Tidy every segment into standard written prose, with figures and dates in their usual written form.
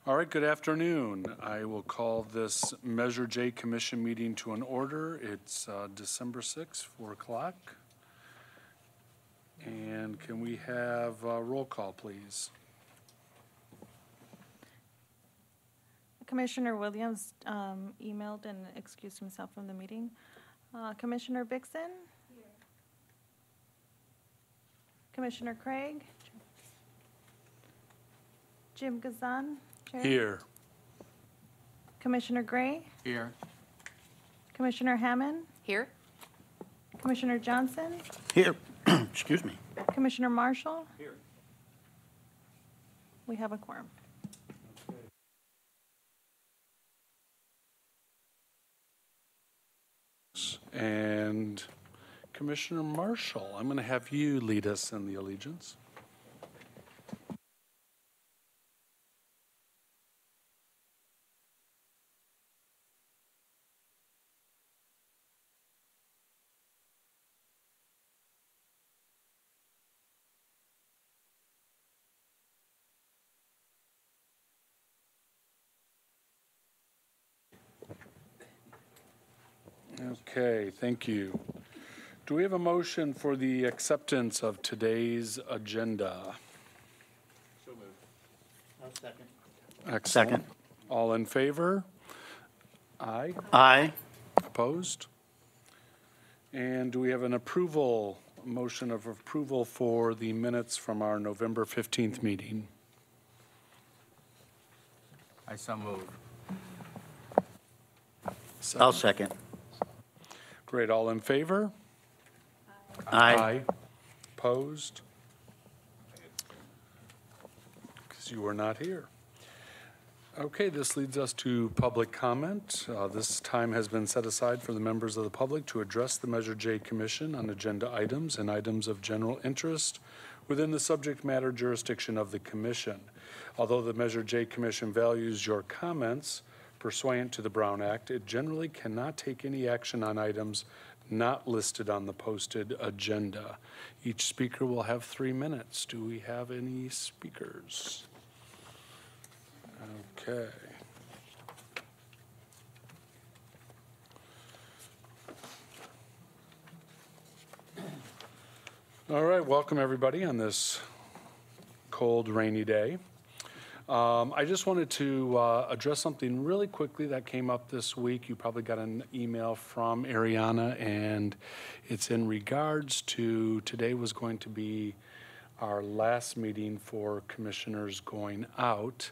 All right, good afternoon. I will call this Measure J Commission meeting to an order. It's December 6th, 4 o'clock. And can we have a roll call, please? Commissioner Williams emailed and excused himself from the meeting. Commissioner Bixson? Here. Commissioner Craig? Jim Gazan? Chair? Here. Commissioner Gray? Here. Commissioner Hammond? Here. Commissioner Johnson? Here. Excuse me. Commissioner Marshall? Here. We have a quorum. And Commissioner Marshall, I'm going to have you lead us in the allegiance. Okay, thank you. Do we have a motion for the acceptance of today's agenda? So moved. I'll second. Excellent. Second. All in favor? Aye. Aye. Opposed? And do we have an motion of approval for the minutes from our November 15th meeting? I so move. Second. I'll second. Great, all in favor? Aye. Opposed? Because you were not here. Okay, this leads us to public comment. This time has been set aside for the members of the public to address the Measure J Commission on agenda items and items of general interest within the subject matter jurisdiction of the Commission. Although the Measure J Commission values your comments pursuant to the Brown Act, it generally cannot take any action on items not listed on the posted agenda. Each speaker will have 3 minutes. Do we have any speakers? Okay. All right, welcome everybody on this cold, rainy day. I just wanted to address something really quickly that came up this week. You probably got an email from Ariana, and it's in regards to today was going to be our last meeting for commissioners going out,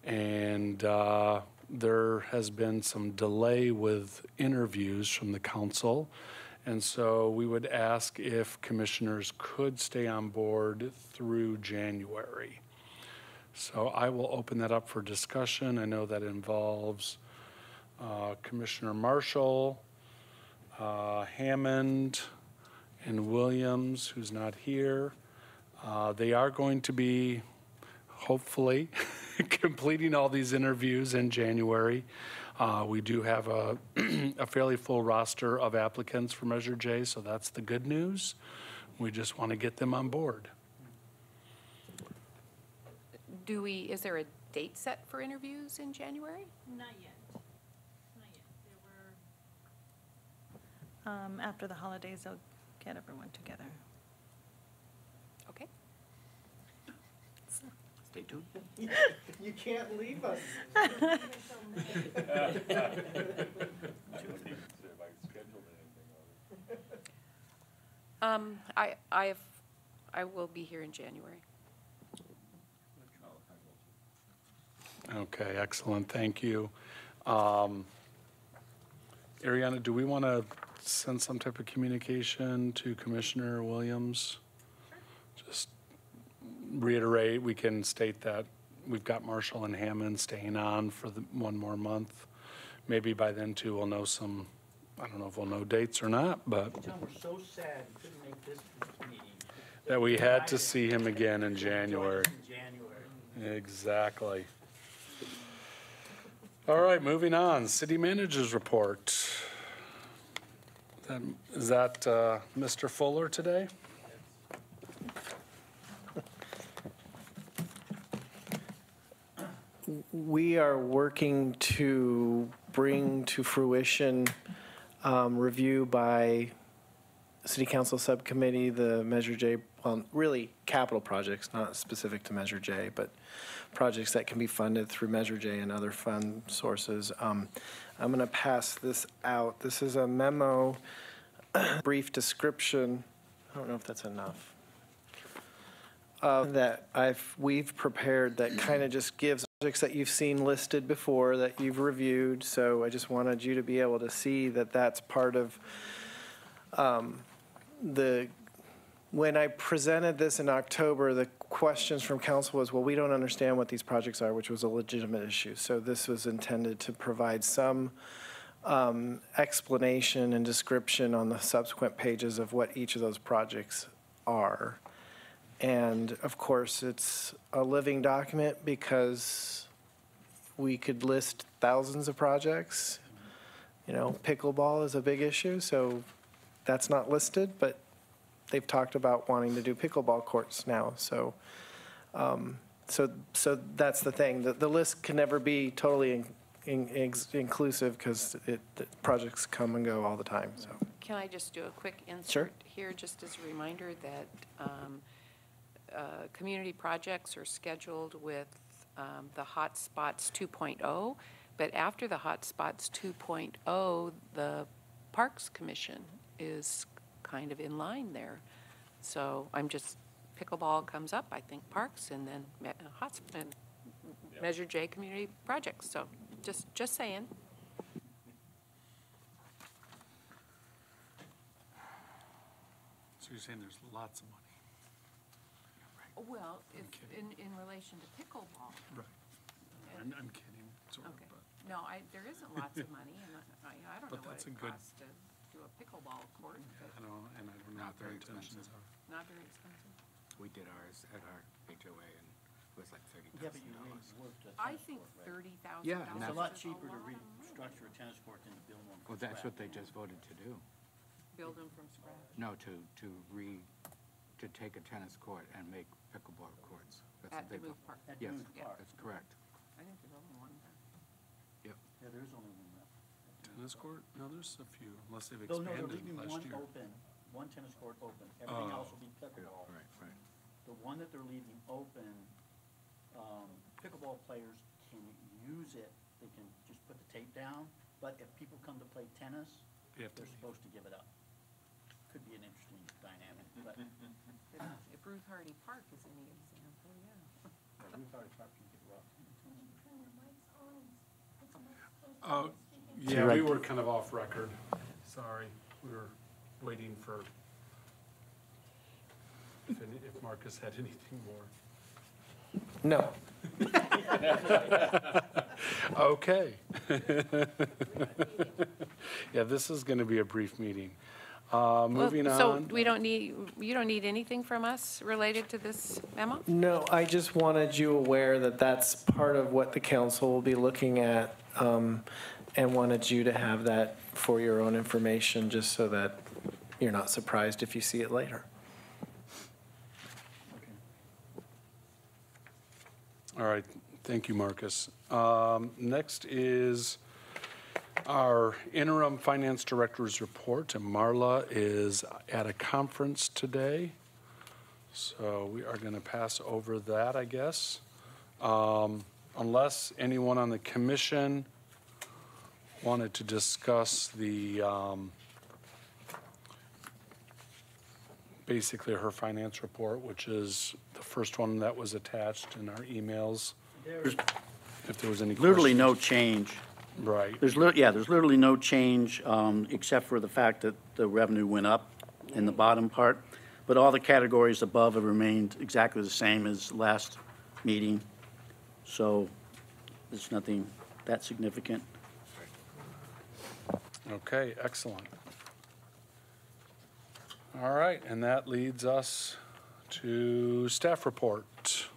and there has been some delay with interviews from the council, and so we would ask if commissioners could stay on board through January. So I will open that up for discussion. I know that involves Commissioner Marshall, Hammond, and Williams, who's not here. They are going to be, hopefully, completing all these interviews in January. We do have a fairly full roster of applicants for Measure J, so that's the good news. We just want to get them on board. Is there a date set for interviews in January? Not yet. Not yet. After the holidays, they'll get everyone together. Okay. Stay tuned. You can't leave us. I will be here in January. Okay, excellent, thank you. Ariana, do we want to send some type of communication to Commissioner Williams? Just reiterate, we can state that we've got Marshall and Hammond staying on for one more month. Maybe by then too we'll know some, I don't know if we'll know dates or not, but John, we're so sad we couldn't make this meeting. that we had to see him again in January. In January. Exactly. All right, moving on. City Manager's Report. Is that Mr. Fuller today? we are working to bring to fruition review by City Council Subcommittee, the Measure J, well, really capital projects, not specific to Measure J, but projects that can be funded through Measure J and other fund sources. I'm going to pass this out. This is a memo, brief description. I don't know if that's enough. That we've prepared that kind of just gives projects that you've seen listed before that you've reviewed. So I just wanted you to be able to see that that's part of when I presented this in October, the questions from council was, well, we don't understand what these projects are, which was a legitimate issue. So this was intended to provide some explanation and description on the subsequent pages of what each of those projects are. And of course, it's a living document because we could list thousands of projects. You know, pickleball is a big issue, so that's not listed, but they've talked about wanting to do pickleball courts now. So, so that's the thing. The list can never be totally inclusive because the projects come and go all the time. So, Can I just do a quick insert Sure. here, just as a reminder that community projects are scheduled with the Hotspots 2.0, but after the Hotspots 2.0, the Parks Commission is kind of in line there. So I'm just, pickleball comes up, I think Parks, and then Measure J community projects. So just saying. So you're saying there's lots of money? Well, in relation to pickleball. Right. I'm kidding, sort of, Okay. but. No, there isn't lots of money, and I don't But know what that's it a good- costs to do a pickleball court, but I don't, and I don't know Not what their very intentions expensive. are. not very expensive. We did ours at our HOA and it was like Yeah, but you $30,000. reworked a I tennis think court, right? $30,000. Yeah, and It's a that's- lot cheaper to restructure a tennis court than to build one Well, from that's what scratch. they just voted to do. Build them from scratch. No, to take a tennis court and make pickleball courts. That's At what they the Move vote- Park. At Yes, Dune Yeah. Park. that's correct. I think there's only one there. Yep. Yeah, there is only one left. Tennis court? No, there's a few, unless they've Oh, no, they're expanded leaving last one year. open, one tennis court open. Everything Oh. else will be pickleball. Right. The one that they're leaving open, pickleball players can use it, they can just put the tape down, but if people come to play tennis, You have to they're leave. supposed to give it up. Could be an interesting dynamic, but If Ruth Hardy Park is any example, yeah. Ruth Hardy Park can get rough. Oh, yeah, we were kind of off record. Sorry, we were waiting for if Marcus had anything more. no. Okay. Yeah, this is going to be a brief meeting. Moving So on. you don't need anything from us related to this memo? No, I just wanted you aware that that's part of what the council will be looking at, and wanted you to have that for your own information, just so that you're not surprised if you see it later. All right, thank you, Marcus. Next is our interim finance director's report, and Marla is at a conference today, so we are going to pass over that, I guess. Unless anyone on the commission wanted to discuss the, basically her finance report, which is the first one that was attached in our emails. If there was any questions. Literally no change. Right. There's literally no change, except for the fact that the revenue went up in the bottom part. But all the categories above have remained exactly the same as last meeting. So there's nothing that significant. Okay, excellent. All right, and that leads us to staff report.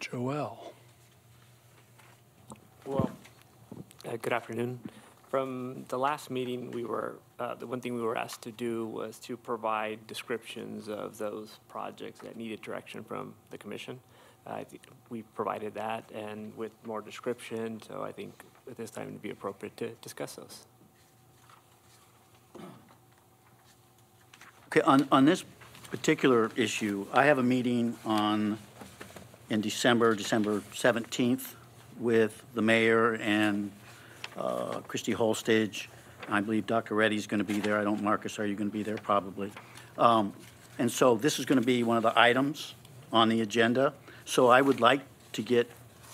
Joelle. Well, good afternoon. From the last meeting, the one thing we were asked to do was to provide descriptions of those projects that needed direction from the commission. We provided that and with more description, so I think at this time it'd be appropriate to discuss those. Okay, on this particular issue, I have a meeting in December 17th, with the mayor and Christy Holstage. I believe Dr. Reddy's going to be there. I don't, Marcus, are you going to be there? Probably. And so this is going to be one of the items on the agenda. So I would like to get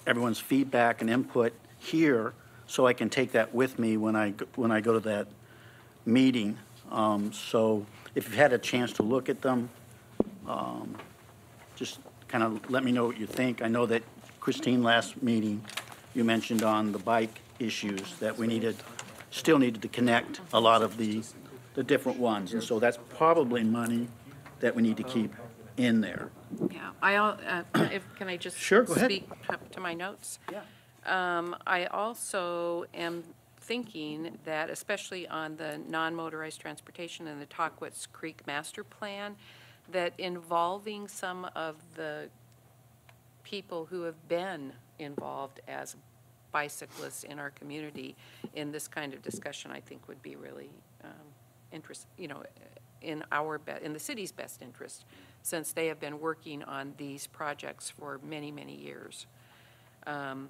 everyone's feedback and input here so I can take that with me when I go to that meeting. So if you've had a chance to look at them, just kind of let me know what you think. I know that Christine, last meeting, you mentioned on the bike issues that we still needed to connect a lot of the different ones. And so that's probably money that we need to keep in there. Yeah, can I just Sure, go ahead. speak to my notes? Yeah. I also am thinking that, especially on the non-motorized transportation and the Tahquitz Creek Master Plan, that involving some of the people who have been involved as bicyclists in our community in this kind of discussion, I think would be really in the city's best interest, since they have been working on these projects for many, many years. And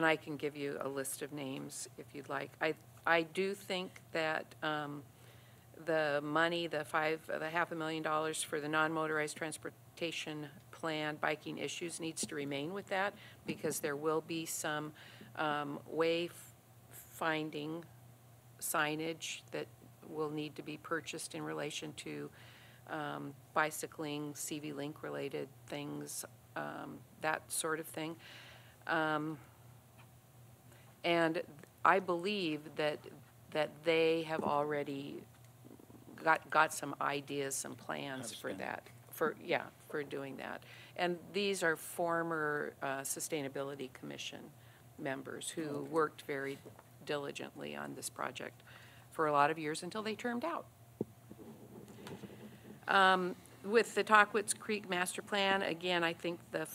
I can give you a list of names if you'd like. I do think that the money, the $500,000 for the non-motorized transportation plan biking issues needs to remain with that, because there will be some wayfinding signage that will need to be purchased in relation to bicycling, CV Link related things, that sort of thing. And I believe that they have already got some ideas, some plans for that, for doing that. And these are former Sustainability Commission members who worked very diligently on this project for a lot of years until they termed out. With the Tahquitz Creek Master Plan, again, I think the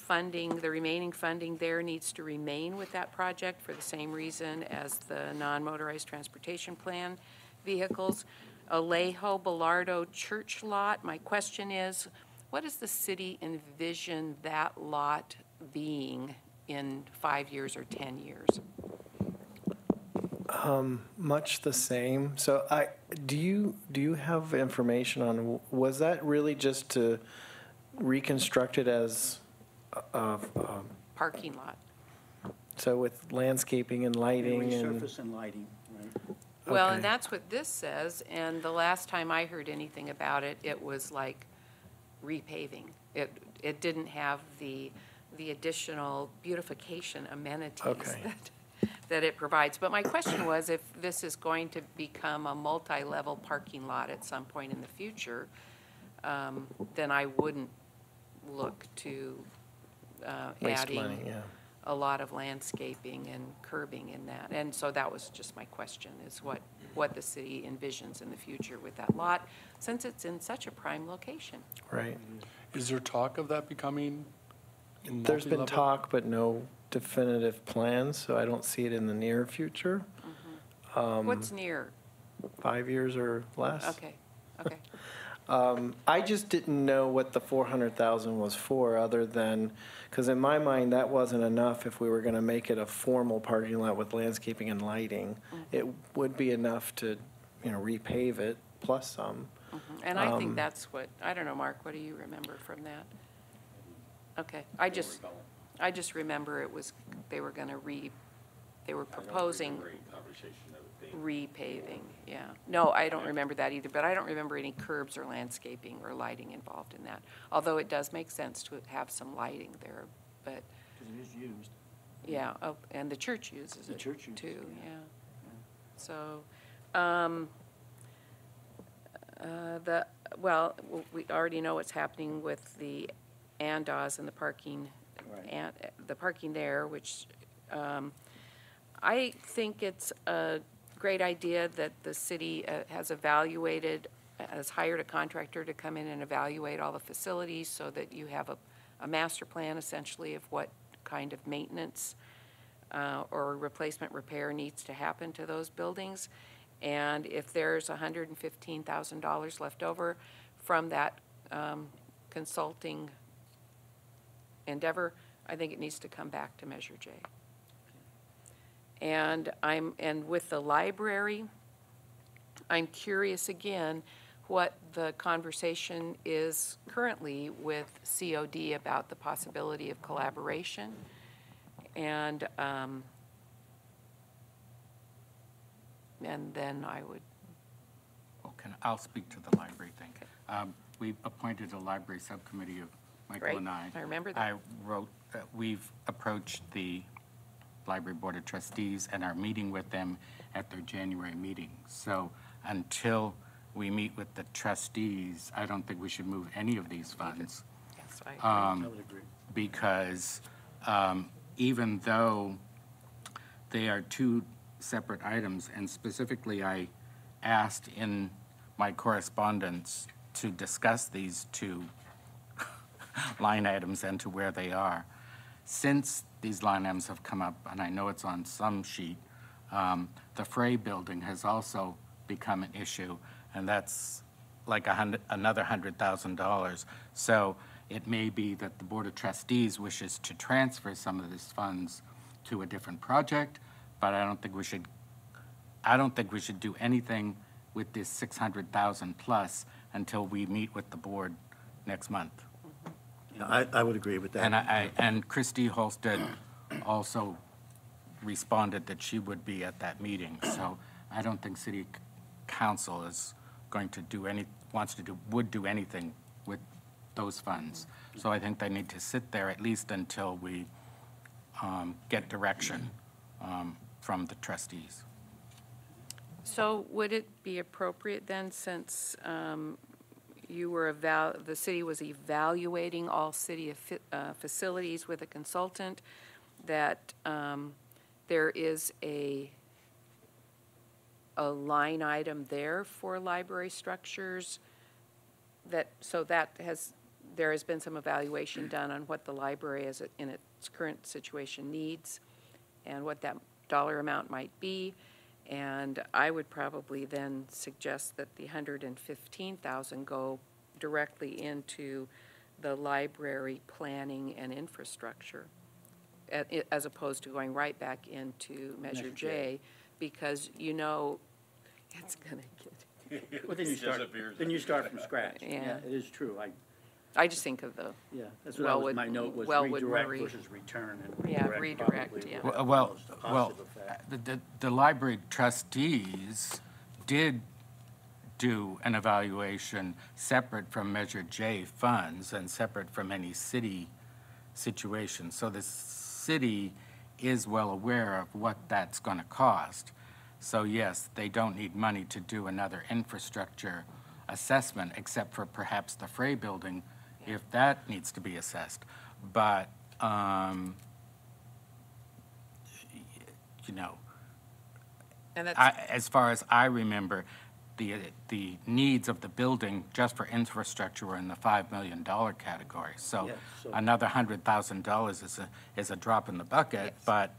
remaining funding there needs to remain with that project for the same reason as the non-motorized transportation plan vehicles. Alejo Bellardo Church lot, my question is, what does the city envision that lot being in 5 years or 10 years? Much the same. So do you have information on, was that really just to reconstruct it as Parking lot. so with landscaping and lighting and Resurface and lighting, right? Well, Okay. and that's what this says, and the last time I heard anything about it, it was like repaving. It didn't have the additional beautification amenities Okay. that it provides. But my question was, if this is going to become a multi-level parking lot at some point in the future, then I wouldn't look to waste adding money, yeah. a lot of landscaping and curbing in that. And so that was just my question, is what the city envisions in the future with that lot, since it's in such a prime location. Right. Is there talk of that becoming There's been multi-level? talk, but no definitive plans, so I don't see it in the near future. What's near? 5 years or less. Okay, okay. I just didn't know what the 400,000 was for, other than, because in my mind, that wasn't enough if we were going to make it a formal parking lot with landscaping and lighting. It would be enough to, repave it, plus some. And I think that's what, I don't know, Mark, what do you remember from that? Okay, I just remember they were going to they were proposing repaving, yeah. No, I don't remember that either, but I don't remember any curbs or landscaping or lighting involved in that. Although it does make sense to have some lighting there, but, Because it is used. yeah, oh, and the church uses The it church uses too, it, yeah. yeah. So, we already know what's happening with the Andaz and the parking, Right. and the parking there, which I think it's a great idea that the city has hired a contractor to come in and evaluate all the facilities so that you have a master plan essentially of what kind of maintenance or replacement repair needs to happen to those buildings. And if there's $115,000 left over from that consulting endeavor, I think it needs to come back to Measure J. And with the library, I'm curious again what the conversation is currently with COD about the possibility of collaboration. And then I would. I'll speak to the library thing. We appointed a library subcommittee of Michael Right. and I. I remember that. I wrote, we've approached the Library Board of Trustees and are meeting with them at their January meeting. So until we meet with the trustees, I don't think we should move any of these funds. Yes, I agree. I would agree. Because even though they are two separate items, and specifically I asked in my correspondence to discuss these two line items and to where they are. Since these line items have come up, and I know it's on some sheet, the Frey building has also become an issue, and that's like another $100,000. So it may be that the Board of Trustees wishes to transfer some of these funds to a different project, but I don't think we should do anything with this 600,000 plus until we meet with the board next month. Yeah, I would agree with that. And Christy Holstead also responded that she would be at that meeting. So I don't think City Council is going to would do anything with those funds. So I think they need to sit there at least until we get direction from the trustees. So would it be appropriate then, since the city was evaluating all city facilities with a consultant, that there is a line item there for library structures there has been some evaluation done on what the library in its current situation needs and what that dollar amount might be. And I would probably then suggest that the $115,000 go directly into the library planning and infrastructure, as opposed to going right back into Measure J, because it's gonna get. Well, then you start from scratch. Yeah. It is true. I just think of the. Yeah, that's what my note was, Wellwood redirect Marie. versus return. And Yeah, redirect redirect, probably yeah. would have the Well, most positive effect. the library trustees did do an evaluation separate from Measure J funds and separate from any city situation. So the city is well aware of what that's going to cost. So yes, they don't need money to do another infrastructure assessment, except for perhaps the Frey building, if that needs to be assessed. But, And that's. as far as I remember, the needs of the building just for infrastructure were in the $5 million category. So Yeah, so- another $100,000 is a drop in the bucket, Yes. but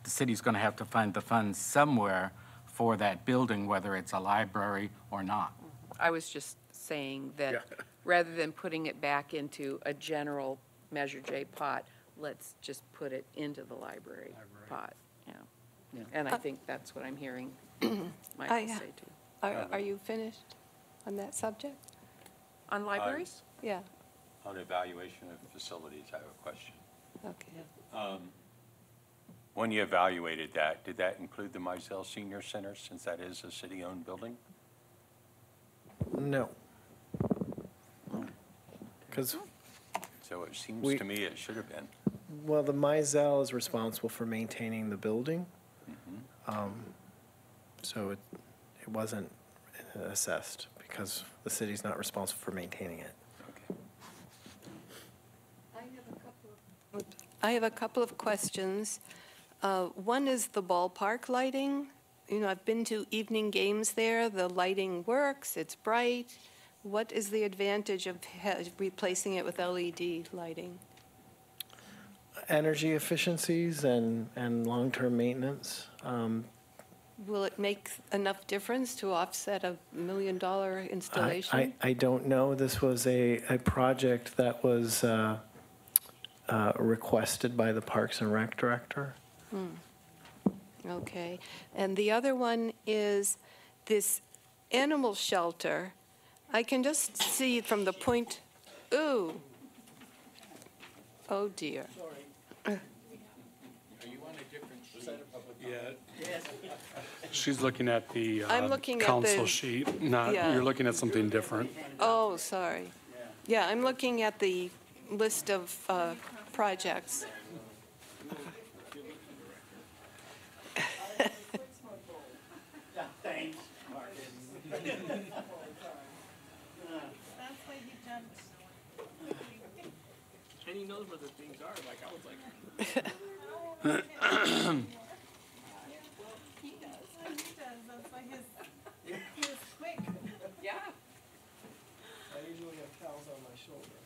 the city's going to have to find the funds somewhere for that building, whether it's a library or not. I was just saying that rather than putting it back into a general Measure J pot, let's just put it into the library pot, Yeah. And I think that's what I'm hearing Michael I- say too. Are you finished on that subject? On libraries? Yeah, On evaluation of facilities, I have a question. okay. When you evaluated that, did that include the Mizell Senior Center, since that is a city-owned building? No. Because, So it seems We- to me it should have been. well, the Mizell is responsible for maintaining the building. So it wasn't assessed because the city's not responsible for maintaining it. Okay. I have a couple of questions. One is the ballpark lighting. I've been to evening games there. The lighting works, it's bright. What is the advantage of replacing it with LED lighting? energy efficiencies and long-term maintenance. Will it make enough difference to offset a $1 million installation? I don't know. This was a project that was requested by the Parks and Rec director. Okay. And the other one is this animal shelter. I can just see from the point, ooh. Oh, dear. She's looking at the I'm looking at council the- sheet, not, yeah. you're looking at something different. Oh, sorry. Yeah, I'm looking at the list of projects. Thanks, And he knows where the things are, like I was like. He does, that's why he was quick. Yeah. I usually have towels on my shoulder.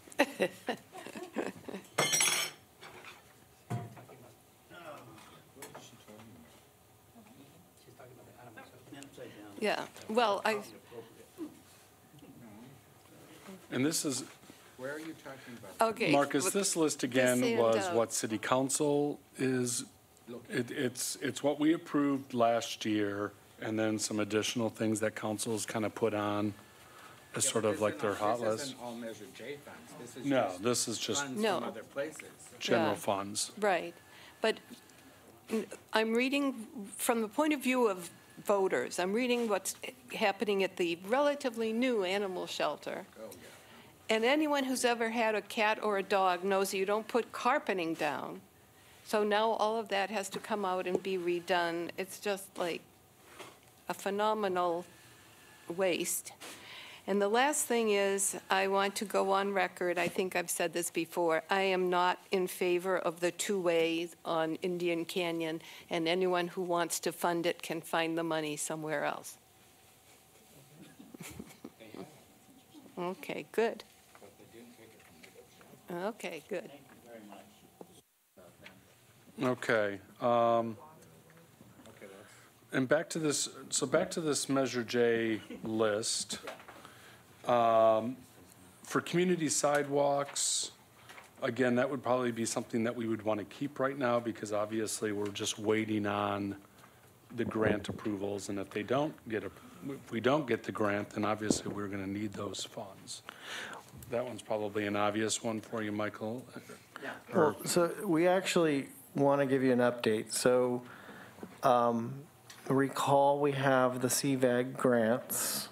Yeah, well, And this is, Where are you talking about? okay. Marcus, this list again and, was what city council is, it's what we approved last year, and then some additional things that council's kind of put on as sort of like their hot This list. isn't all Measure J funds. This is No, just this is just funds No. from other places. general Yeah. funds. Right. But I'm reading from the point of view of voters. I'm reading what's happening at the relatively new animal shelter. And anyone who's ever had a cat or a dog knows you don't put carpeting down. So now all of that has to come out and be redone. It's just like a phenomenal waste. And the last thing is, I want to go on record, I think I've said this before, I am not in favor of the two-way on Indian Canyon, and anyone who wants to fund it can find the money somewhere else. Okay, good. Okay, good. Okay. And back to this, so back to this Measure J list. For community sidewalks, again, that would probably be something that we would want to keep right now because obviously we're just waiting on the grant approvals. And if they don't get, if we don't get the grant, then obviously we're going to need those funds. That one's probably an obvious one for you, Michael. Well, so we actually want to give you an update. So recall we have the CVAG grants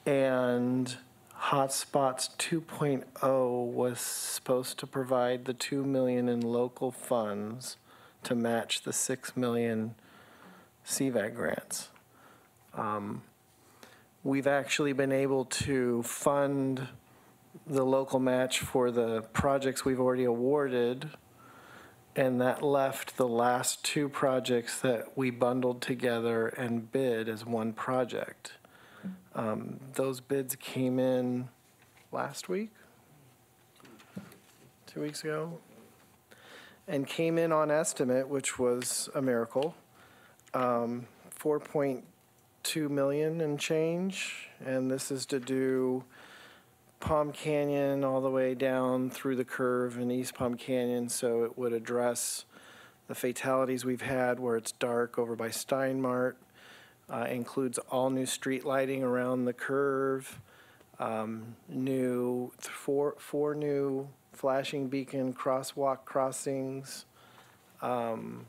and Hotspots 2.0 was supposed to provide the $2 million in local funds to match the $6 million CVAG grants. We've actually been able to fund the local match for the projects we've already awarded, and that left the last two projects that we bundled together and bid as one project. Those bids came in last week, 2 weeks ago, and came in on estimate, which was a miracle, 4.2 million and change, and this is to do Palm Canyon all the way down through the curve in East Palm Canyon, so it would address the fatalities we've had where it's dark over by Steinmart. Includes all new street lighting around the curve, four new flashing beacon crosswalk crossings, and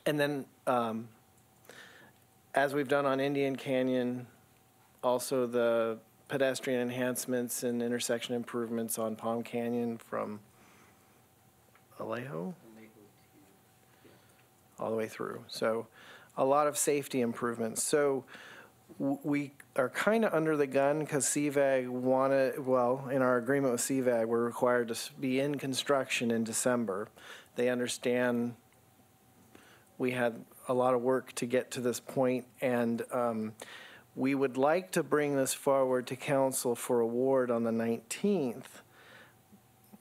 then as we've done on Indian Canyon, also the pedestrian enhancements and intersection improvements on Palm Canyon from Alejo all the way through. So a lot of safety improvements. So we are kind of under the gun because CVAG wanted, well, in our agreement with CVAG, we're required to be in construction in December. They understand we had a lot of work to get to this point, and we would like to bring this forward to council for award on the 19th,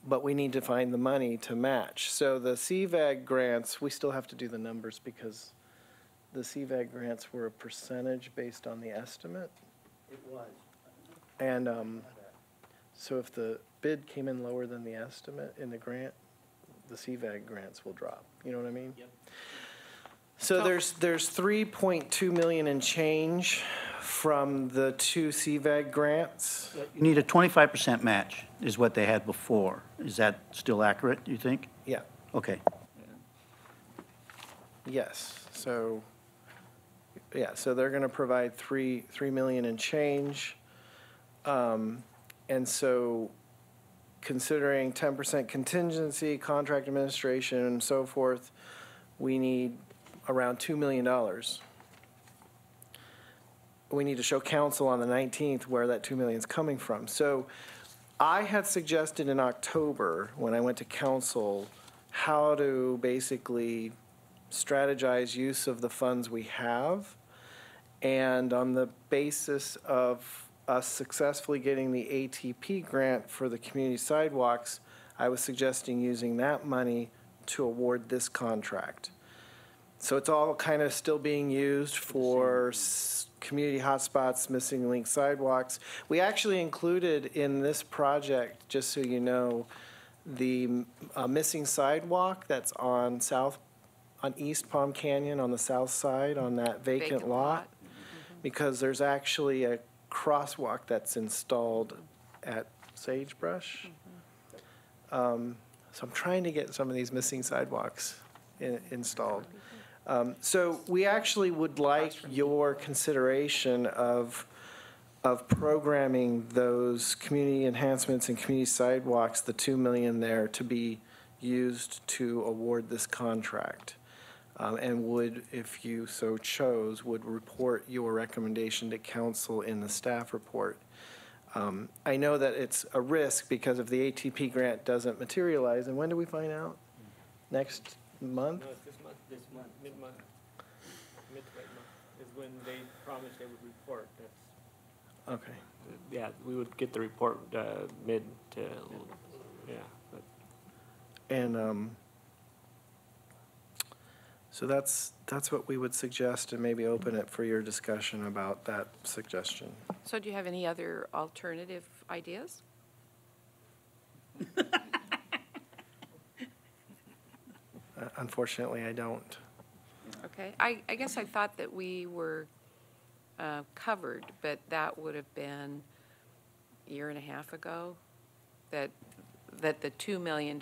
but we need to find the money to match. So the CVAG grants, we still have to do the numbers because the CVAG grants were a percentage based on the estimate. It was. And so if the bid came in lower than the estimate in the grant, the CVAG grants will drop. You know what I mean? Yep. So there's 3.2 million in change from the two CVAG grants. You need a 25% match is what they had before. Is that still accurate, you think? Yeah, Okay. yes. So, yeah, so they're going to provide 3 million in change. And so considering 10% contingency, contract administration, and so forth, we need around $2 million. We need to show council on the 19th where that 2 million is coming from. So I had suggested in October, when I went to council, how to basically strategize use of the funds we have. And on the basis of us successfully getting the ATP grant for the community sidewalks, I was suggesting using that money to award this contract. So it's all kind of still being used for community hotspots, missing link sidewalks. We actually included in this project, just so you know, the missing sidewalk that's on East Palm Canyon on the south side on that vacant lot. Because there's actually a crosswalk that's installed at Sagebrush. So I'm trying to get some of these missing sidewalks installed. So we actually would like your consideration of programming those community enhancements and community sidewalks, the 2 million there, to be used to award this contract. And would, if you so chose, would report your recommendation to council in the staff report. I know that it's a risk because if the ATP grant doesn't materialize, and when do we find out? Next month? No, it's this month, mid-month. Mid-month is when they promised they would report. That's, Okay. yeah, we would get the report mid to, yeah. But And so that's what we would suggest, and maybe open it for your discussion about that suggestion. So do you have any other alternative ideas? Unfortunately, I don't. Okay, I guess I thought that we were covered, but that would have been a year and a half ago, that the $2 million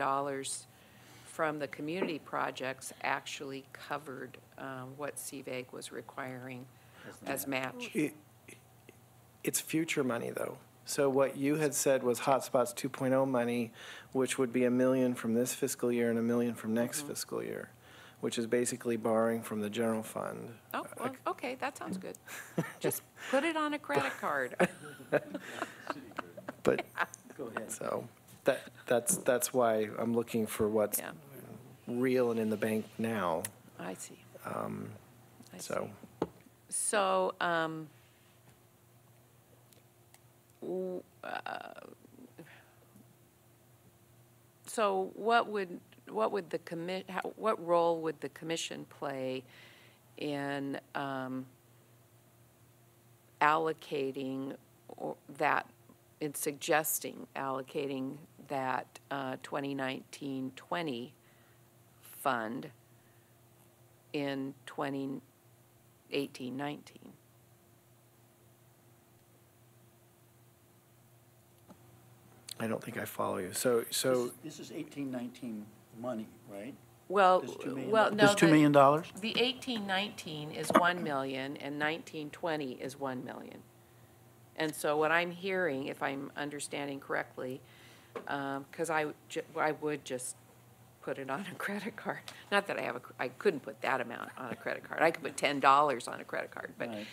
from the community projects actually covered what CVAG was requiring as match. It's future money, though. So what you had said was Hotspots 2.0 money, which would be $1 million from this fiscal year and $1 million from next fiscal year, which is basically borrowing from the general fund. Oh, well, okay, that sounds good. Just put it on a credit card. But, Go ahead. so, that's why I'm looking for what's Yeah, real and in the bank now. I see. I see. So, So, so what would the what role would the commission play in allocating in suggesting allocating that 2019-20 fund in 2018-19? I don't think I follow you. So This is 1819 money, right? Well, This $2 million? well, no. This $2 million? The 18-19 is 1 million and 19-20 is 1 million. And so what I'm hearing, if I'm understanding correctly, because I would just put it on a credit card. Not that I couldn't put that amount on a credit card. I could put $10 on a credit card, but, Right.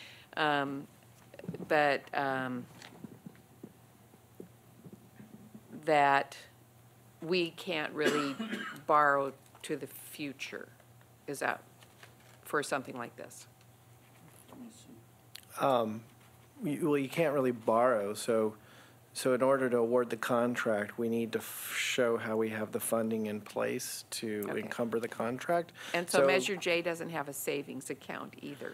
that we can't really borrow to the future. Is that for something like this? Let me see. well, you can't really borrow. So So in order to award the contract, we need to show how we have the funding in place to Okay. encumber the contract. And so Measure J doesn't have a savings account either.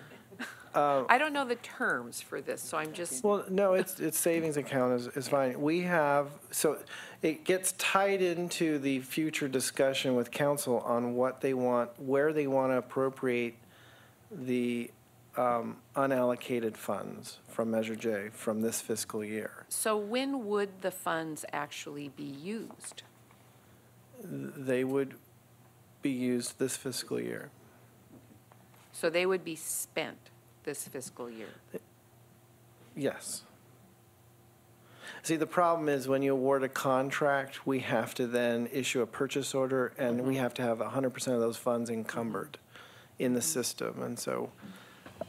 I don't know the terms for this, so I'm just, Well, no, it's savings account is fine. We have, so it gets tied into the future discussion with council on what they want, where they want to appropriate the unallocated funds from Measure J from this fiscal year. so when would the funds actually be used? They would be used this fiscal year. So they would be spent this fiscal year? Yes. See, the problem is when you award a contract, we have to then issue a purchase order, and we have to have 100% of those funds encumbered in the system. And so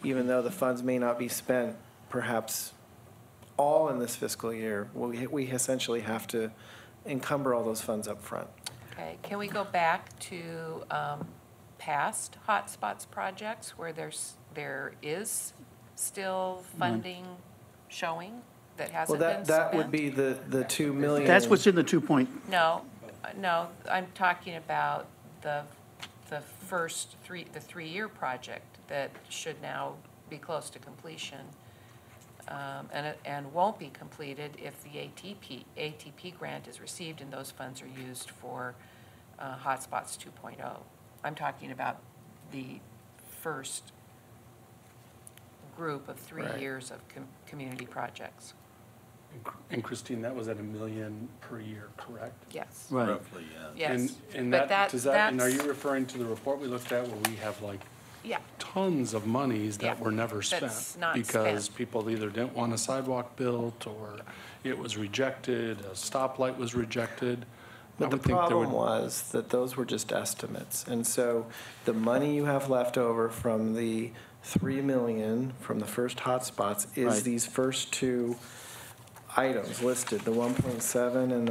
even though the funds may not be spent perhaps all in this fiscal year, we essentially have to encumber all those funds up front. Okay, can we go back to past hotspots projects where there is still funding showing that Well, hasn't been spent? that would be the 2 million. That's what's in the 2 point, No, I'm talking about the first the 3-year project that should now be close to completion, and won't be completed if the ATP grant is received and those funds are used for Hotspots 2.0. I'm talking about the first group of 3 Right. years of community projects. And Christine, that was at $1 million per year, correct? Yes. right. Roughly, yeah. Yes. And But that, does that, and are that's- you referring to the report we looked at where we have like Yeah. tons of monies that Yeah, were never that's spent? not Because spent. people either didn't want a sidewalk built, or it was rejected, a stoplight was rejected. I But the would think there problem would- was that those were just estimates. And so the money you have left over from the 3 million from the first hotspots is Right. these first two items listed, the 1.7 and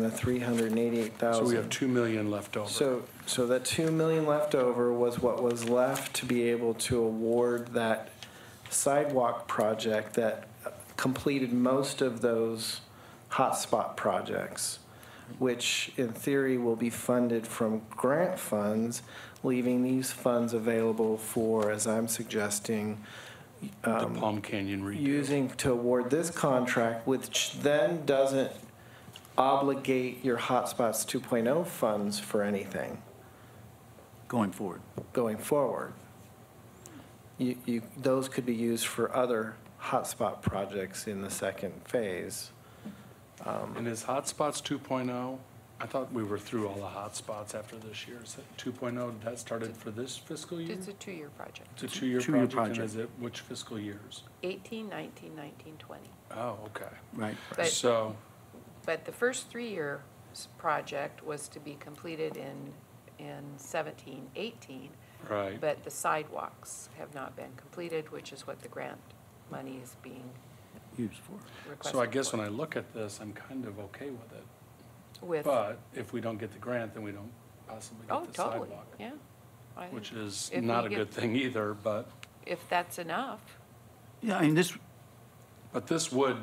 the 388,000. So we have 2 million left over. So that 2 million left over was what was left to be able to award that sidewalk project that completed most of those hotspot projects, which in theory will be funded from grant funds, leaving these funds available for, as I'm suggesting, The Palm Canyon redo. using to award this contract, which then doesn't obligate your Hotspots 2.0 funds for anything Going forward. going forward. Those could be used for other hotspot projects in the second phase. And is Hotspots 2.0, I thought we were through all the hotspots after this year. Is it 2.0, that started for this fiscal year? It's a 2-year project. It's a 2-year Two-year project, and project. is it which fiscal years? 18, 19, 19, 20. Oh, okay. Right. But- So, But the first 3-year project was to be completed in 17, 18, right. but the sidewalks have not been completed, which is what the grant money is being Used for. requested So I guess for. when I look at this, I'm kind of okay with it. With, But if we don't get the grant, then we don't possibly oh, get the totally, sidewalk. yeah. I think Which is if not we a get- good thing either, but If that's enough, Yeah, I mean, this would,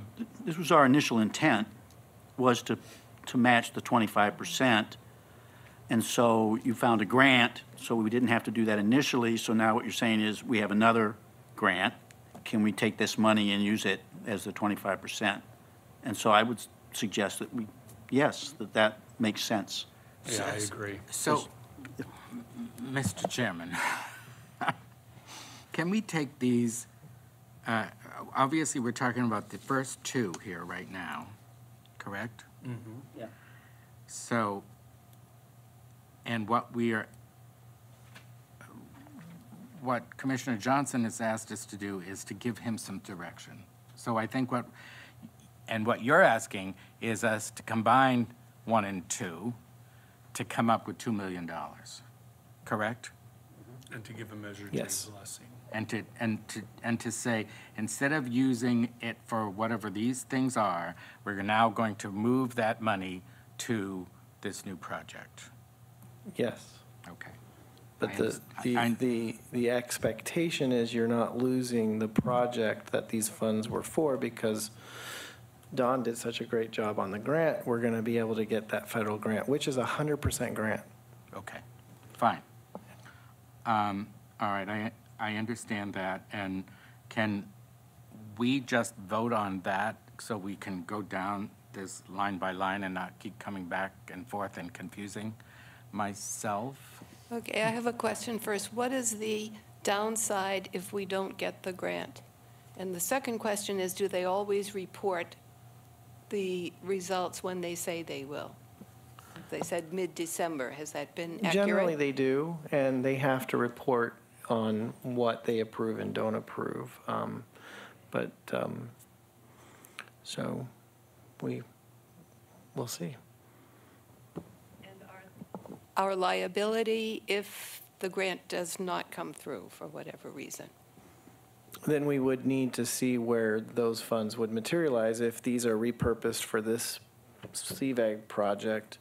was our initial intent, was to match the 25%. And so you found a grant, so we didn't have to do that initially. So now what you're saying is, we have another grant. Can we take this money and use it as the 25%? And so I would suggest that yes, that makes sense. yeah, I agree. So, Mr. Chairman, can we take these, obviously, we're talking about the first two here right now, correct? Yeah. So, and what Commissioner Johnson has asked us to do is to give him some direction. So I think what you're asking is us to combine 1 and 2 to come up with $2 million, correct? And to give a Measure J Yes. blessing. And to say, instead of using it for whatever these things are, we're now going to move that money to this new project. Yes. Okay. But I the expectation is you're not losing the project that these funds were for, because Don did such a great job on the grant, we're going to be able to get that federal grant, which is a 100% grant. Okay, fine. All right, I understand that, and can we just vote on that so we can go down this line by line and not keep coming back and forth and confusing myself? Okay, I have a question first. What is the downside if we don't get the grant? And the second question is, do they always report the results when they say they will? They said mid-December. Has that been accurate? Generally, they do, and they have to report on what they approve and don't approve. So we'll see. Our liability if the grant does not come through for whatever reason? Then we would need to see where those funds would materialize. If these are repurposed for this CVAG project,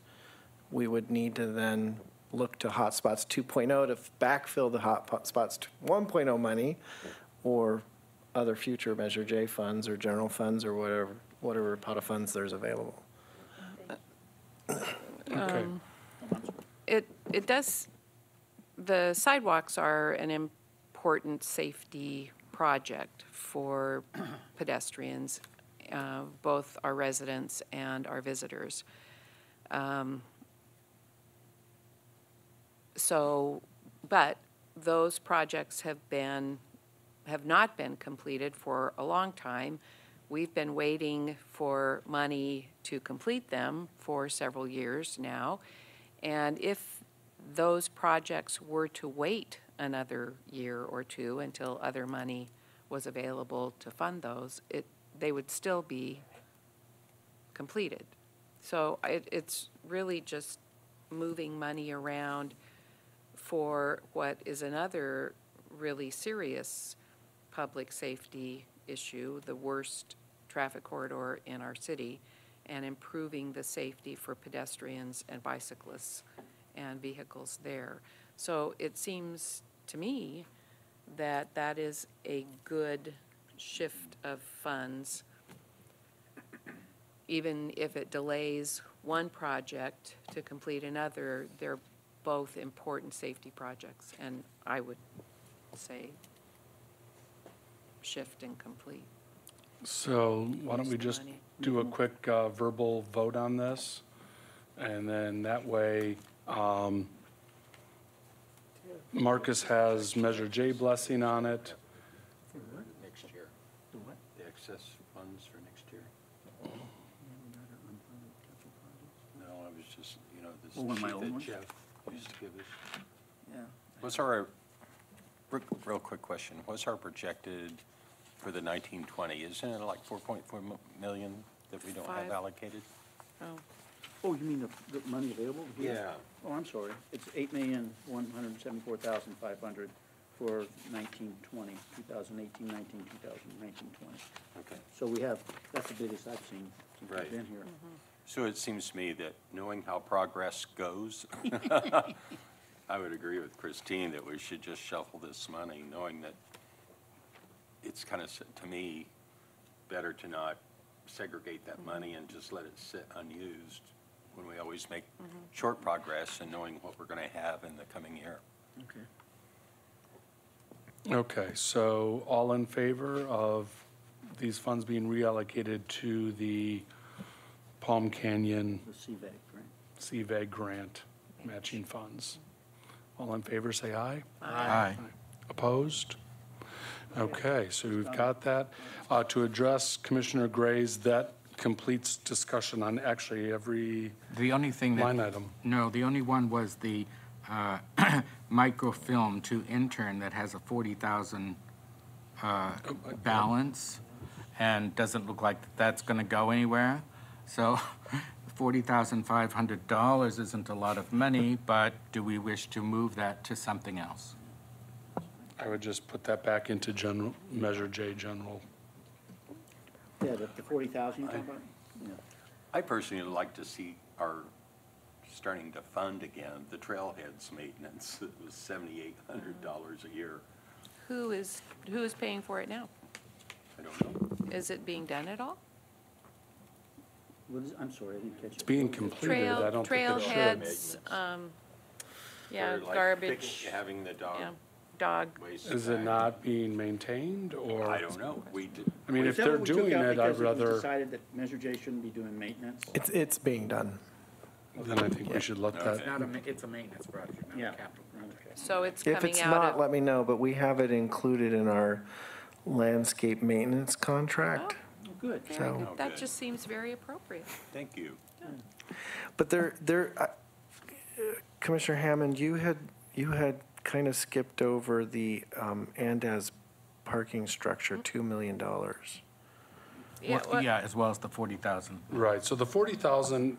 we would need to then look to Hotspots 2.0 to backfill the Hotspots 1.0 money, or other future Measure J funds or general funds or whatever pot of funds there's available. Okay. It does, the sidewalks are an important safety project for pedestrians, both our residents and our visitors. But those projects have not been completed for a long time. We've been waiting for money to complete them for several years now. And if those projects were to wait another year or two until other money was available to fund those, they would still be completed. So it's really just moving money around for what is another really serious public safety issue, the worst traffic corridor in our city, and improving the safety for pedestrians and bicyclists and vehicles there. So it seems to me that that is a good shift of funds, even if it delays one project to complete another. They're both important safety projects, and I would say shift and complete. So why don't we Use the just money. do a quick verbal vote on this? And then that way, Marcus has Measure J blessing on it. Next year. The excess funds for next year. No, I was just, this Oh, one of my sheet old that ones? Jeff used to give us. Yeah. What's our, real quick question, what's our projected for the 1920? Isn't it like 4.4 million that we don't have Five. allocated? Oh, Oh, you mean the money available here? Yeah. Oh, I'm sorry. It's $8,174,500 for 1920, 2018, 19, 2019, 20. Okay. So we have, that's the biggest I've seen since Right. I've been here. So it seems to me that knowing how progress goes, I would agree with Christine that we should just shuffle this money, knowing that it's kind of, to me, better to not segregate that money and just let it sit unused when we always make short progress and knowing what we're going to have in the coming year. Okay. Okay, so all in favor of these funds being reallocated to the Palm Canyon The CVAG grant. CVAG grant matching funds? All in favor, say aye. Aye. Opposed? Okay, so we've got that. To address Commissioner Gray's, that completes discussion on actually every The only thing that. line item. No, the only one was the microfilm to intern that has a 40,000 balance, and doesn't look like that's going to go anywhere. So $40,500 isn't a lot of money, but do we wish to move that to something else? I would just put that back into general, Measure J general. Yeah, the 40,000 you're talking about? Yeah. I personally would like to see our starting to fund again the trailheads maintenance. It was $7,800 a year. who is paying for it now? I don't know. Is it being done at all? I'm sorry, I didn't catch it. It's being completed, I don't think it should. Trailheads, yeah, Or like garbage, Having the dog yeah, dog. waste. Is it back. not being maintained, or? I don't know. We did. I mean, if Is that they're what we took doing out it, I'd because it was rather, decided that Measure J shouldn't be doing maintenance? It's being done. then I think we should let Okay. that. It's not a, it's a maintenance project, not Yeah. a capital project. So it's If coming it's out not, of, let me know, but we have it included in our landscape maintenance contract. Oh, good. So, that good. just seems very appropriate. Thank you. but Commissioner Hammond, you had kind of skipped over the Andaz parking structure, $2 million. Yeah, what- Yeah, as well as the 40,000. Right, so the 40,000,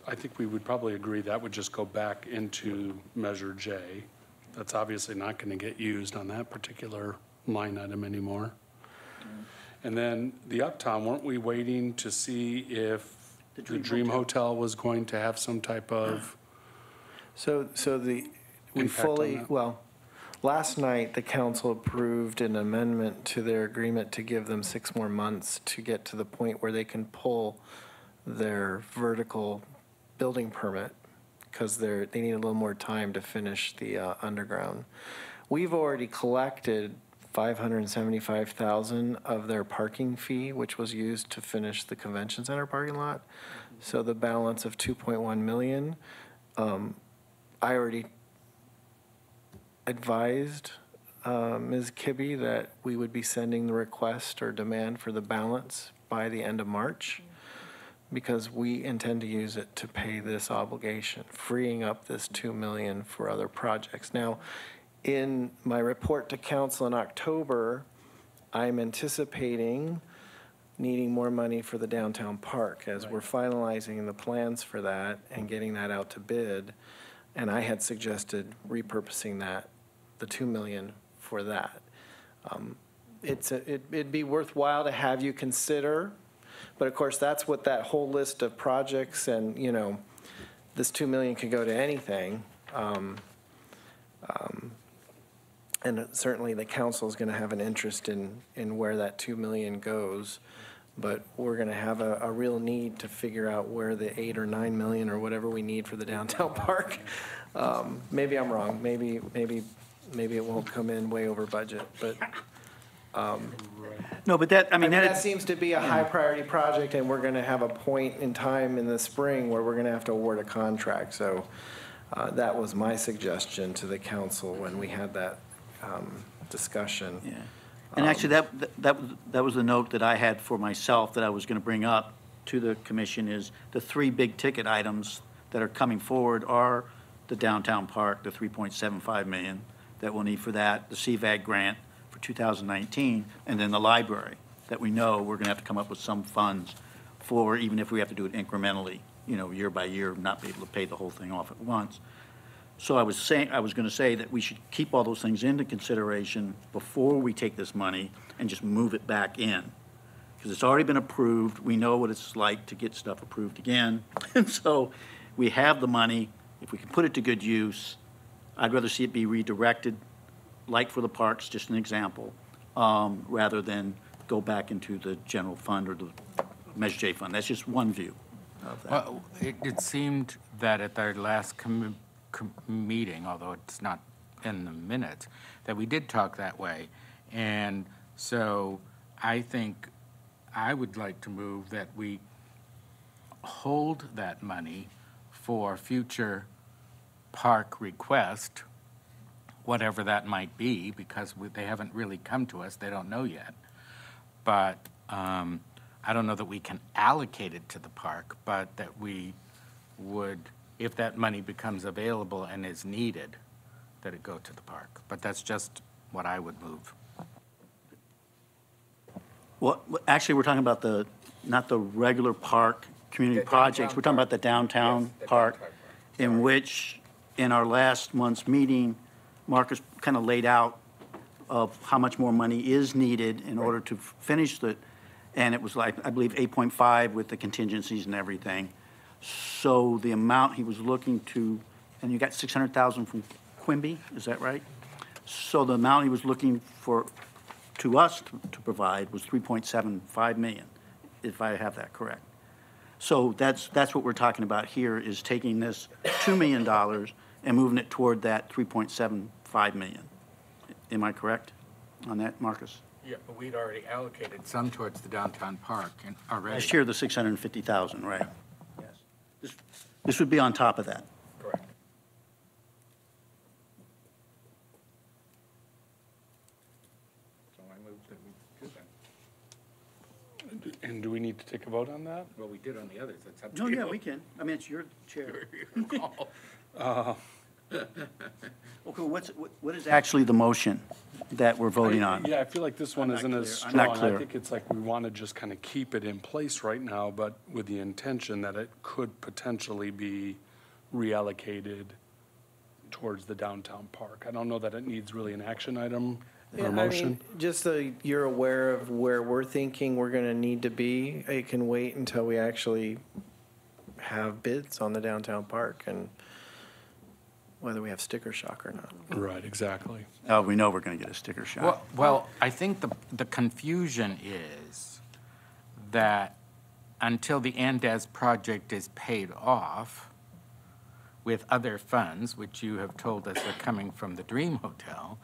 I think we would probably agree that would just go back into Measure J. That's obviously not going to get used on that particular line item anymore. And then the Uptown, weren't we waiting to see if The the Dream Dream Hotel. Hotel was going to have some type of, So we Impact on fully, that. well, last night, the council approved an amendment to their agreement to give them 6 more months to get to the point where they can pull their vertical building permit, because they need a little more time to finish the underground. We've already collected $575,000 of their parking fee, which was used to finish the convention center parking lot. So the balance of 2.1 million, I already advised Ms. Kibbe that we would be sending the request or demand for the balance by the end of March, because we intend to use it to pay this obligation, freeing up this 2 million for other projects. Now, in my report to council in October, I'm anticipating needing more money for the downtown park as we're finalizing the plans for that and getting that out to bid. And I had suggested repurposing that, the 2 million for that. It'd be worthwhile to have you consider, but of course, that's what that whole list of projects and, this 2 million could go to anything. And certainly the council is going to have an interest in where that 2 million goes. But we're going to have a real need to figure out where the 8 or 9 million or whatever we need for the downtown park. Maybe I'm wrong. Maybe it won't come in way over budget, but. No, but that, I I mean, mean, that that, seems to be a high priority project, and we're going to have a point in time in the spring where we're going to have to award a contract. So that was my suggestion to the council when we had that discussion. yeah. And actually, that was the note that I had for myself that I was going to bring up to the commission is the 3 big ticket items that are coming forward are the downtown park, the 3.75 million that we'll need for that, the CVAG grant for 2019, and then the library that we know we're going to have to come up with some funds for, even if we have to do it incrementally, year by year, not be able to pay the whole thing off at once. So I was going to say that we should keep all those things into consideration before we take this money and just move it back in. Because it's already been approved. We know what it's like to get stuff approved again. And so we have the money. If we can put it to good use, I'd rather see it be redirected, like for the parks, just an example, rather than go back into the general fund or the Measure J fund. That's just one view of that. Well, it seemed that at our last meeting, although it's not in the minutes, that we did talk that way. And so I think I would like to move that we hold that money for future park request, whatever that might be, because they haven't really come to us, they don't know yet. But I don't know that we can allocate it to the park, but that we would, if that money becomes available and is needed, that it go to the park. But that's just what I would move. Well, actually, we're talking about not the regular park community projects. We're talking about the downtown park, in which, in our last month's meeting, Marcus kind of laid out of how much more money is needed in order to finish and it was like, I believe, 8.5 with the contingencies and everything. So the amount he was looking to, and you got 600,000 from Quimby, is that right? So the amount he was looking for, to us to provide was 3.75 million, if I have that correct. So that's what we're talking about here, is taking this $2 million and moving it toward that 3.75 million. Am I correct on that, Marcus? Yeah, but we'd already allocated some towards the downtown park and already. Last year, the 650,000, right? Yes. This would be on top of that. Correct. So I moved that we do that. And do we need to take a vote on that? Well, we did on the others, that's up to No, you. yeah, we can. I mean, it's your chair. Okay, what is actually the motion that we're voting on? Yeah, I feel like this one I'm not isn't as clear. I'm not strong. clear. I think it's like we want to just kind of keep it in place right now, but with the intention that it could potentially be reallocated towards the downtown park. I don't know that it needs really an action item Yeah, or I motion. mean, just so you're aware of where we're thinking we're going to need to be, it can wait until we actually have bids on the downtown park and whether we have sticker shock or not. Right, exactly. Oh, we know we're going to get a sticker shock. Well, I think the confusion is that until the Andes project is paid off with other funds, which you have told us are coming from the Dream Hotel,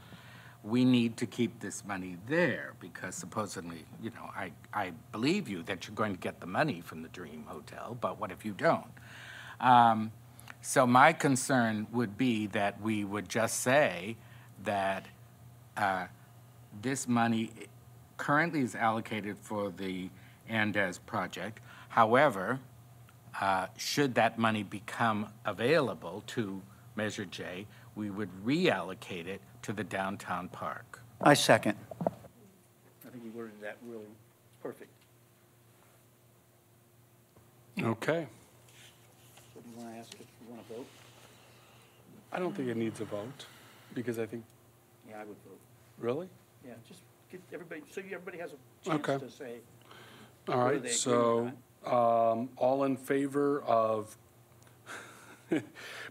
we need to keep this money there because supposedly, you know, I believe you that you're going to get the money from the Dream Hotel, but what if you don't? So my concern would be that we would just say that this money currently is allocated for the Andes project. However, should that money become available to Measure J, we would reallocate it to the downtown park. I second. I think you worded that really perfect. Okay. So do you want to ask if you want to vote? I don't think it needs a vote because I think, Yeah, I would vote. really? Yeah, just get everybody, so everybody has a Okay. chance to say. All whether right, they agree so, or all in favor of,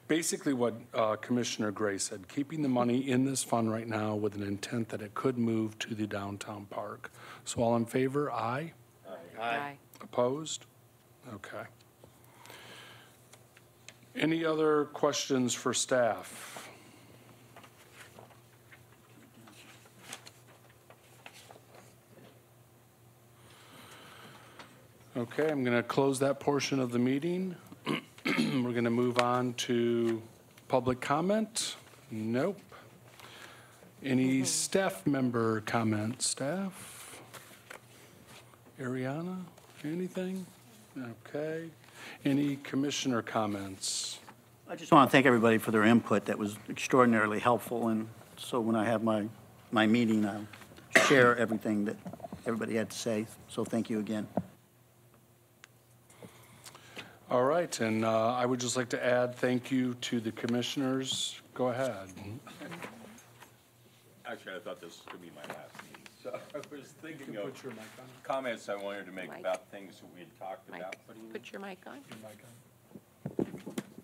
basically what Commissioner Gray said, keeping the money in this fund right now with an intent that it could move to the downtown park. So all in favor, aye? Aye. Opposed? Okay. Any other questions for staff? Okay, I'm going to close that portion of the meeting. We're going to move on to public comment. Nope. Any staff member comments? Staff? Ariana, anything? Okay. Any commissioner comments? I just want to thank everybody for their input. That was extraordinarily helpful, and so when I have my meeting, I'll share everything that everybody had to say. So thank you again. All right, and I would just like to add thank you to the commissioners. Go ahead. Actually, I thought this was going to be my last meeting, so I was thinking of comments I wanted to make Mike. about things that we had talked Mike, about. put your mic on.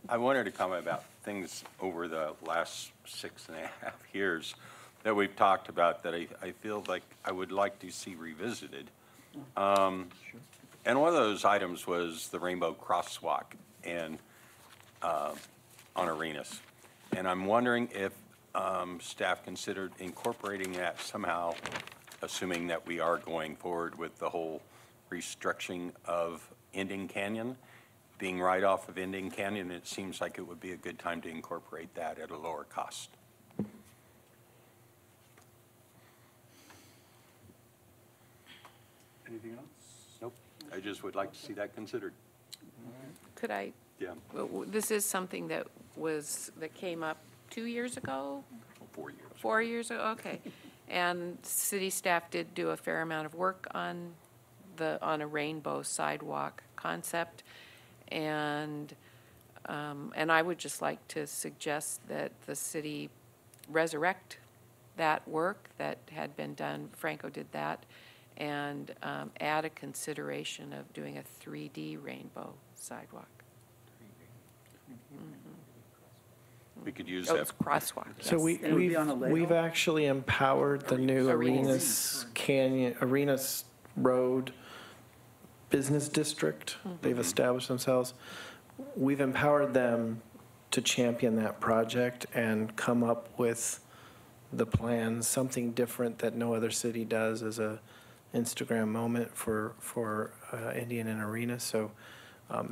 I wanted to comment about things over the last 6.5 years that we've talked about that I feel like I would like to see revisited. And one of those items was the Rainbow Crosswalk and on Arenas. And I'm wondering if staff considered incorporating that somehow, assuming that we are going forward with the whole restructuring of Indian Canyon. Being right off of Indian Canyon, it seems like it would be a good time to incorporate that at a lower cost. Anything else? Nope. I just would like to see that considered. Could I, Yeah, this is something that came up 2 years ago? 4 years. 4 years ago, okay. And city staff did do a fair amount of work on a rainbow sidewalk concept. And I would just like to suggest that the city resurrect that work that had been done. Franco did that. And add a consideration of doing a 3D rainbow sidewalk. We could use Oh, that. it's crosswalk, So yes. And it would be on a Lego? we've actually empowered the new Arenas. Arenas Road business district. They've established themselves. We've empowered them to champion that project and come up with the plans, something different that no other city does as a Instagram moment for Indian and Arena. So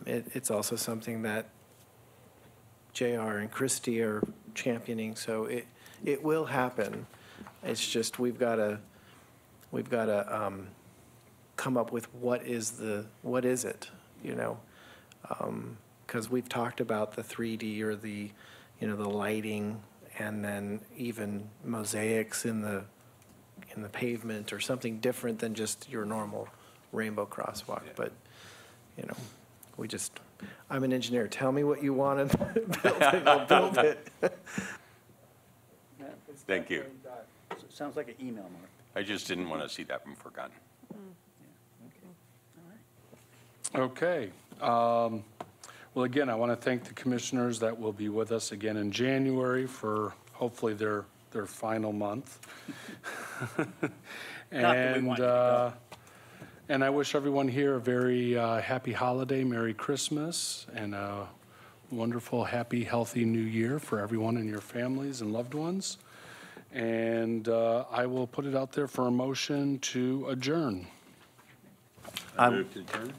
it's also something that JR and Christie are championing. So it will happen. It's just we've got to come up with what is it, you know? Because we've talked about the 3D or the lighting, and then even mosaics in the pavement or something different than just your normal rainbow crosswalk. But, I'm an engineer. Tell me what you want to build and I'll build it. Thank you. Sounds like an email, Mark. I just didn't want to see that one forgotten. Okay. Well, again, I want to thank the commissioners that will be with us again in January for hopefully their final month. that we want you to go. And I wish everyone here a very happy holiday, Merry Christmas, and a wonderful, happy, healthy New Year for everyone and your families and loved ones. And I will put it out there for a motion to adjourn. I move to adjourn.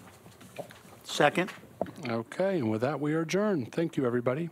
Second? Okay, and with that, we are adjourned. Thank you, everybody.